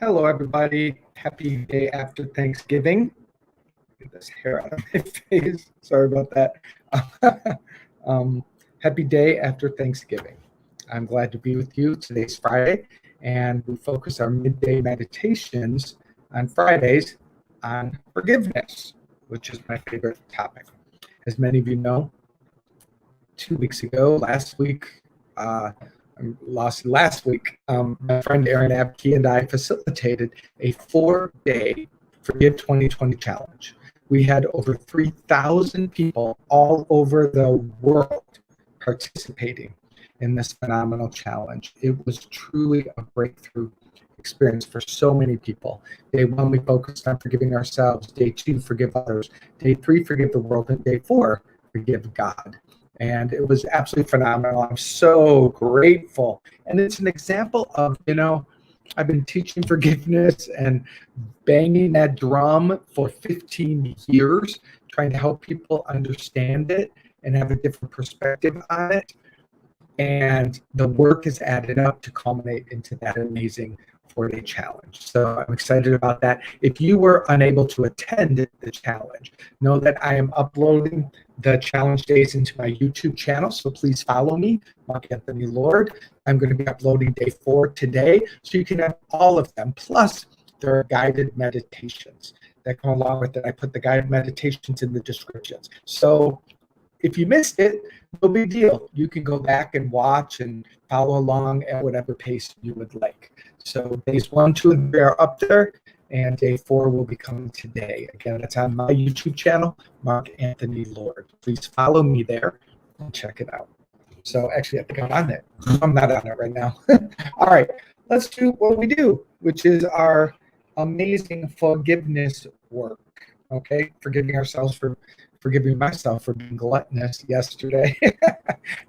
Hello, everybody. Happy day after Thanksgiving. Get this hair out of my face. Sorry about that. um, Happy day after Thanksgiving. I'm glad to be with you. Today's Friday, and we focus our midday meditations on Fridays on forgiveness, which is my favorite topic. As many of you know, 2 weeks ago, last week, my friend Aaron Abke and I facilitated a 4-day Forgive 2020 challenge. We had over 3,000 people all over the world participating in this phenomenal challenge. It was truly a breakthrough experience for so many people. Day 1, we focused on forgiving ourselves. Day 2, forgive others. Day 3, forgive the world. And Day 4, forgive God. And it was absolutely phenomenal. I'm so grateful. And it's an example of, I've been teaching forgiveness and banging that drum for 15 years, trying to help people understand it and have a different perspective on it. And the work is added up to culminate into that amazing 4-day challenge. So I'm excited about that. If you were unable to attend the challenge, know that I am uploading the challenge days into my YouTube channel. So please follow me, Mark Anthony Lord. I'm going to be uploading day 4 today, so you can have all of them. Plus, there are guided meditations that come along with it. I put the guided meditations in the descriptions. So if you missed it, no big deal. You can go back and watch and follow along at whatever pace you would like. So days 1, 2, and 3 are up there, and day 4 will be coming today. Again, that's on my YouTube channel, Mark Anthony Lord. Please follow me there and check it out. So actually, I think I'm on there. I'm not on it right now. All right, let's do what we do, which is our amazing forgiveness work. Okay, forgiving ourselves for forgiving myself for being gluttonous yesterday.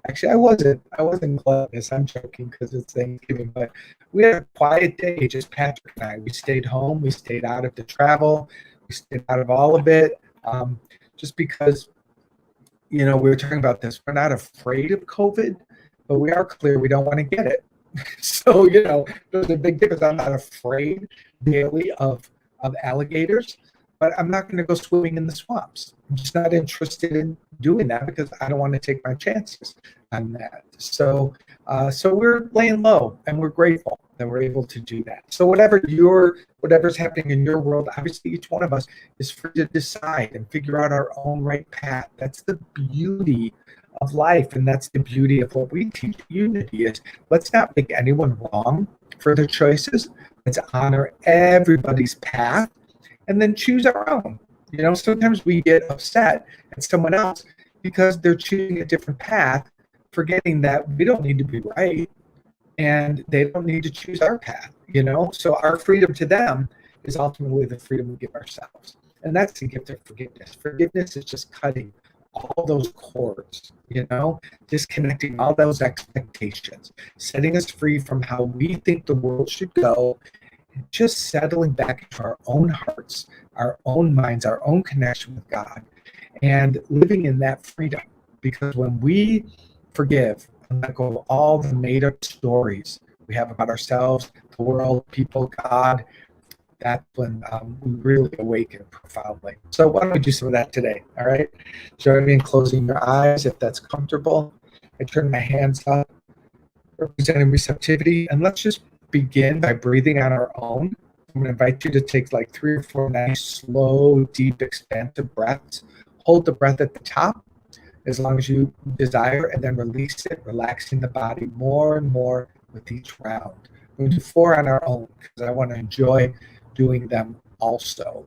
Actually, I wasn't gluttonous. I'm joking because it's Thanksgiving, but we had a quiet day, just Patrick and I. We stayed home. We stayed out of the travel. We stayed out of all of it, just because, we were talking about this. We're not afraid of COVID, but we are clear we don't want to get it. So, there's a big difference. I'm not afraid daily of alligators, but I'm not going to go swimming in the swamps. I'm just not interested in doing that because I don't want to take my chances on that. So we're laying low, and we're grateful that we're able to do that. So whatever's happening in your world, obviously each one of us is free to decide and figure out our own right path. That's the beauty of life, and that's the beauty of what we teach. Unity is, let's not make anyone wrong for their choices. Let's honor everybody's path and then choose our own. Sometimes we get upset at someone else because they're choosing a different path, forgetting that we don't need to be right and they don't need to choose our path. So our freedom to them is ultimately the freedom we give ourselves. And that's the gift of forgiveness. Forgiveness is just cutting all those cords, disconnecting all those expectations, setting us free from how we think the world should go, and just settling back into our own hearts, our own minds, our own connection with God, and living in that freedom. Because when we forgive and let go of all the made-up stories we have about ourselves, the world, people, God, that's when we really awaken profoundly. So why don't we do some of that today, all right? Join me in closing your eyes if that's comfortable. I turn my hands up, representing receptivity, and let's just begin by breathing on our own. I'm going to invite you to take like 3 or 4 nice, slow, deep, expansive breaths. Hold the breath at the top as long as you desire, and then release it, relaxing the body more and more with each round. We'll do 4 on our own because I want to enjoy doing them also.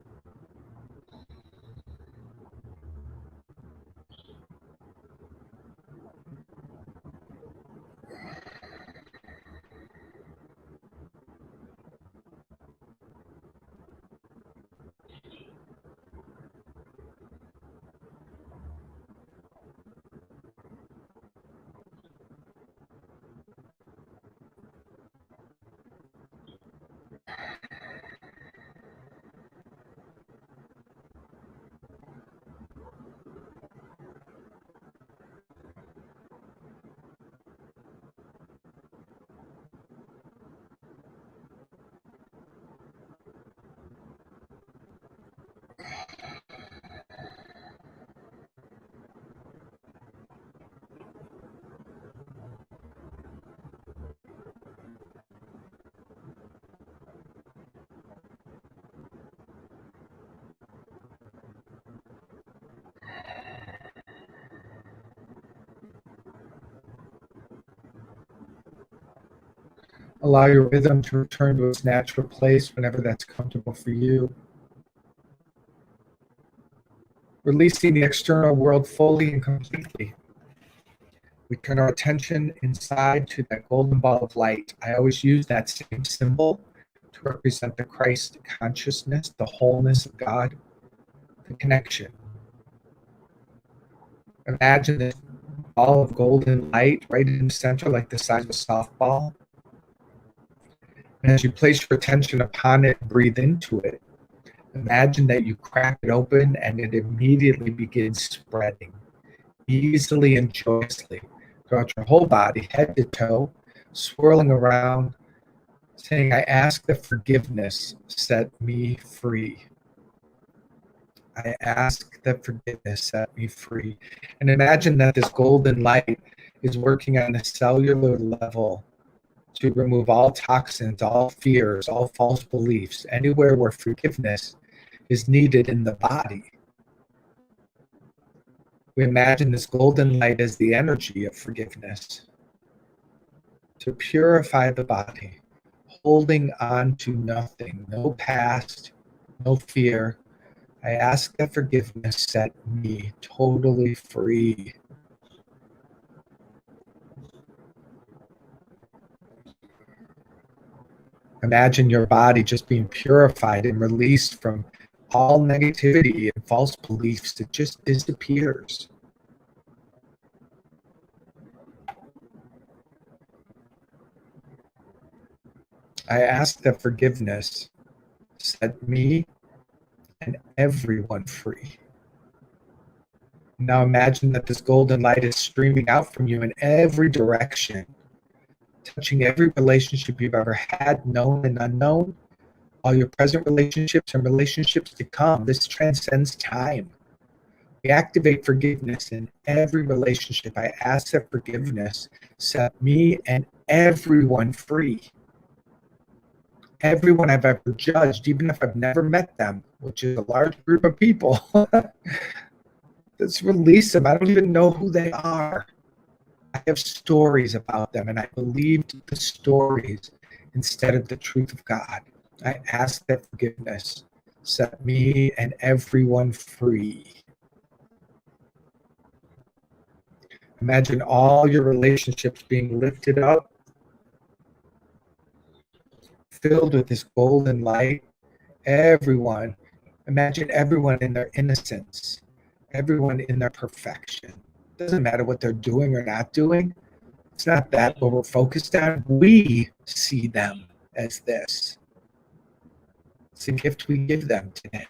Allow your rhythm to return to its natural place whenever that's comfortable for you. Releasing the external world fully and completely. We turn our attention inside to that golden ball of light. I always use that same symbol to represent the Christ consciousness, the wholeness of God, the connection. Imagine this ball of golden light right in the center, like the size of a softball. And as you place your attention upon it, breathe into it. Imagine that you crack it open and it immediately begins spreading easily and joyously throughout your whole body, head to toe, swirling around, saying, I ask that forgiveness set me free. I ask that forgiveness set me free. And imagine that this golden light is working on a cellular level to remove all toxins, all fears, all false beliefs, anywhere where forgiveness is needed in the body. We imagine this golden light as the energy of forgiveness to purify the body, holding on to nothing, no past, no fear. I ask that forgiveness set me totally free. Imagine your body just being purified and released from all negativity and false beliefs. It just disappears. I ask that forgiveness set me and everyone free. Now imagine that this golden light is streaming out from you in every direction, touching every relationship you've ever had, known and unknown, all your present relationships and relationships to come. This transcends time. We activate forgiveness in every relationship. I ask that forgiveness set me and everyone free. Everyone I've ever judged, even if I've never met them, which is a large group of people, let's release them. I don't even know who they are. I have stories about them, and I believed the stories instead of the truth of God. I ask that forgiveness set me and everyone free. Imagine all your relationships being lifted up, filled with this golden light. Everyone, imagine everyone in their innocence, everyone in their perfection. Doesn't matter what they're doing or not doing. It's not that what we're focused on. We see them as this. It's a gift we give them today.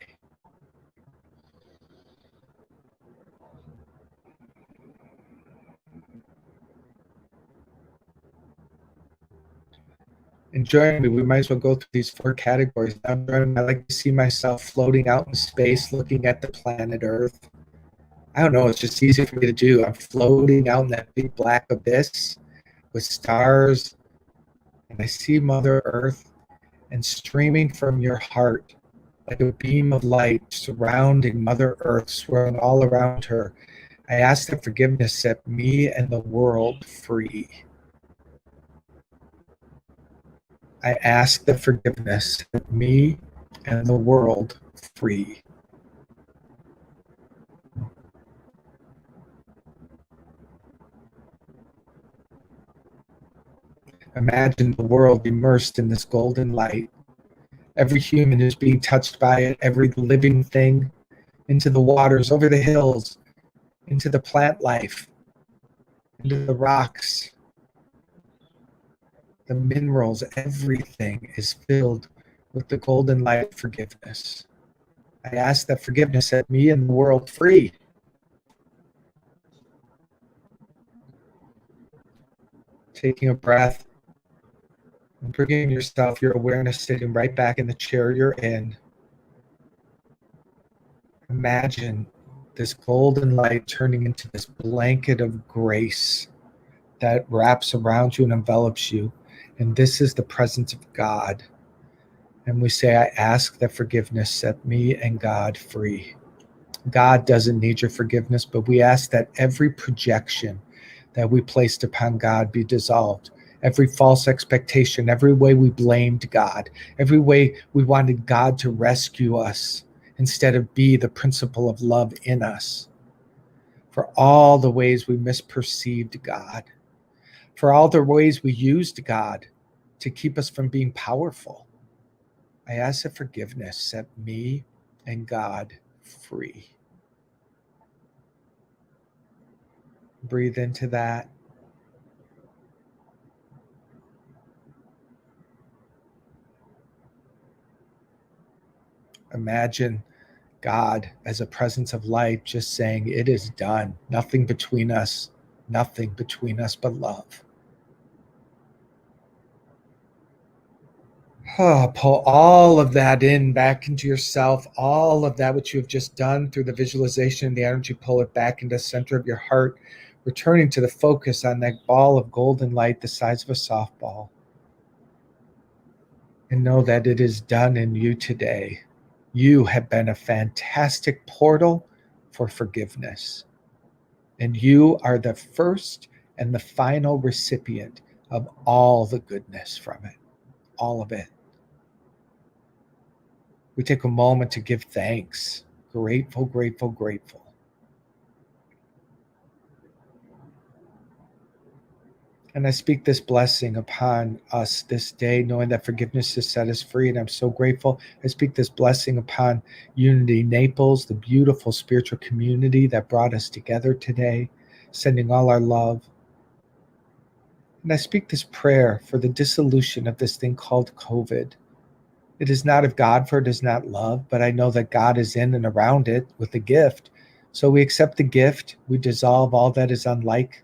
And join me, we might as well go through these 4 categories. I like to see myself floating out in space, looking at the planet Earth. I don't know, it's just easy for me to do. I'm floating out in that big black abyss with stars, and I see Mother Earth, and streaming from your heart like a beam of light surrounding Mother Earth, swirling all around her. I ask that forgiveness set me and the world free. I ask that forgiveness set me and the world free. Imagine the world immersed in this golden light. Every human is being touched by it, every living thing, into the waters, over the hills, into the plant life, into the rocks, the minerals. Everything is filled with the golden light of forgiveness. I ask that forgiveness set me and the world free. Taking a breath and bringing yourself, your awareness sitting right back in the chair you're in. Imagine this golden light turning into this blanket of grace that wraps around you and envelops you. And this is the presence of God. And we say, I ask that forgiveness set me and God free. God doesn't need your forgiveness, but we ask that every projection that we placed upon God be dissolved. every false expectation, every way we blamed God, every way we wanted God to rescue us instead of be the principle of love in us, for all the ways we misperceived God, for all the ways we used God to keep us from being powerful. I ask that forgiveness set me and God free. Breathe into that. Imagine God as a presence of light just saying, it is done. Nothing between us but love. Pull all of that in back into yourself, all of that which you have just done through the visualization and the energy, pull it back into the center of your heart, returning to the focus on that ball of golden light the size of a softball. And know that it is done in you today. You have been a fantastic portal for forgiveness. And you are the first and the final recipient of all the goodness from it, all of it. We take a moment to give thanks. Grateful, grateful, grateful. And I speak this blessing upon us this day, knowing that forgiveness has set us free. And I'm so grateful. I speak this blessing upon Unity Naples, the beautiful spiritual community that brought us together today, sending all our love. And I speak this prayer for the dissolution of this thing called COVID. It is not of God, for it is not love, but I know that God is in and around it with the gift. So we accept the gift. We dissolve all that is unlike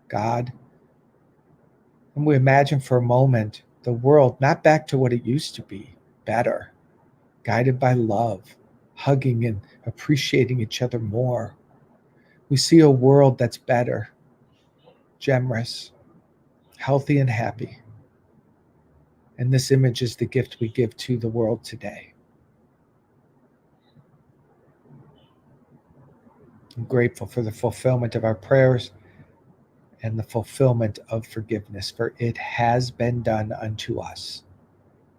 God. And we imagine for a moment the world not back to what it used to be, better, guided by love, hugging and appreciating each other more. We see a world that's better, generous, healthy, and happy. And this image is the gift we give to the world today. I'm grateful for the fulfillment of our prayers and the fulfillment of forgiveness, for it has been done unto us.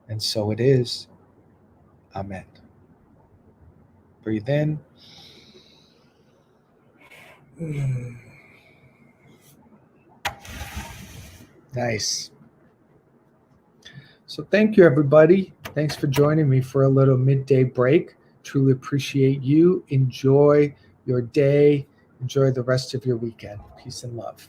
And so it is. Amen. Breathe in. Nice. So thank you, everybody. Thanks for joining me for a little midday break. Truly appreciate you. Enjoy your day. Enjoy the rest of your weekend. Peace and love.